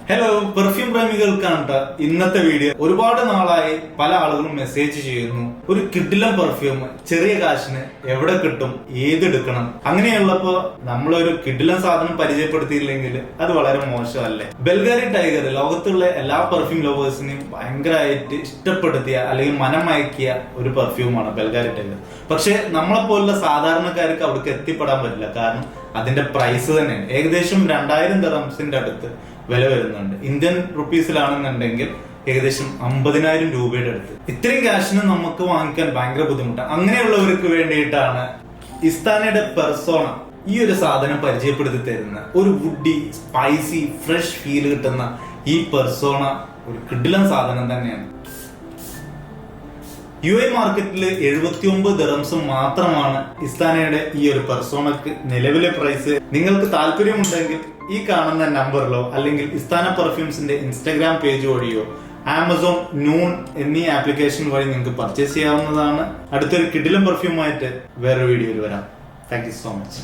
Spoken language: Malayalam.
ഹലോ, പെർഫ്യൂം പ്രേമികൾക്കാണ് ഇന്നത്തെ വീഡിയോ. ഒരുപാട് നാളായി പല ആളുകളും മെസ്സേജ് ചെയ്യുന്നു, ഒരു കിഡിലം പെർഫ്യൂം ചെറിയ കാശിന് എവിടെ കിട്ടും, ഏതെടുക്കണം. അങ്ങനെയുള്ളപ്പോ നമ്മളൊരു കിഡിലം സാധനം പരിചയപ്പെടുത്തിയില്ലെങ്കിൽ അത് വളരെ മോശമല്ലേ. ബൽഗാരി ടൈഗർ ലോകത്തുള്ള എല്ലാ പെർഫ്യൂം ലവേഴ്സിനെയും ഭയങ്കരമായിട്ട് ഇഷ്ടപ്പെടുത്തിയ അല്ലെങ്കിൽ മനം മയക്കിയ ഒരു പെർഫ്യൂമാണ് ബൽഗാരി ടൈഗർ. പക്ഷെ നമ്മളെപ്പോലുള്ള സാധാരണക്കാർക്ക് അവിടേക്ക് എത്തിപ്പെടാൻ പറ്റില്ല. കാരണം അതിന്റെ പ്രൈസ് തന്നെയാണ് ഏകദേശം 2000 ദിർഹംസിന്റെ അടുത്ത് വില വരുന്നുണ്ട്. ഇന്ത്യൻ റുപ്പീസിലാണെന്നുണ്ടെങ്കിൽ ഏകദേശം 50,000 രൂപയുടെ അടുത്ത്. ഇത്രയും ക്യാഷിന് നമുക്ക് വാങ്ങിക്കാൻ ഭയങ്കര ബുദ്ധിമുട്ടാണ്. അങ്ങനെയുള്ളവർക്ക് വേണ്ടിയിട്ടാണ് ഇസ്താനയുടെ പെർസോണ ഈ ഒരു സാധനം പരിചയപ്പെടുത്തി തരുന്ന ഒരു വുഡി സ്പൈസി ഫ്രഷ് ഫീൽ കിട്ടുന്ന ഈ പെർസോണ ഒരു കിടിലൻ സാധനം തന്നെയാണ്. UAE മാർക്കറ്റിൽ 79 ദിർഹംസ് മാത്രമാണ് ഇസ്താനയുടെ ഈ ഒരു പെർസോണക്ക് നിലവിലെ പ്രൈസ്. നിങ്ങൾക്ക് താല്പര്യമുണ്ടെങ്കിൽ ഈ കാണുന്ന നമ്പറിലോ അല്ലെങ്കിൽ ഇസ്താന പെർഫ്യൂംസിന്റെ ഇൻസ്റ്റാഗ്രാം പേജ് വഴിയോ ആമസോൺ, നൂൺ എന്നീ ആപ്ലിക്കേഷൻ വഴി നിങ്ങൾക്ക് പർച്ചേസ് ചെയ്യാവുന്നതാണ്. അടുത്തൊരു കിടിലം പെർഫ്യൂമായിട്ട് വേറൊരു വീഡിയോയിൽ വരാം. Thank you so much.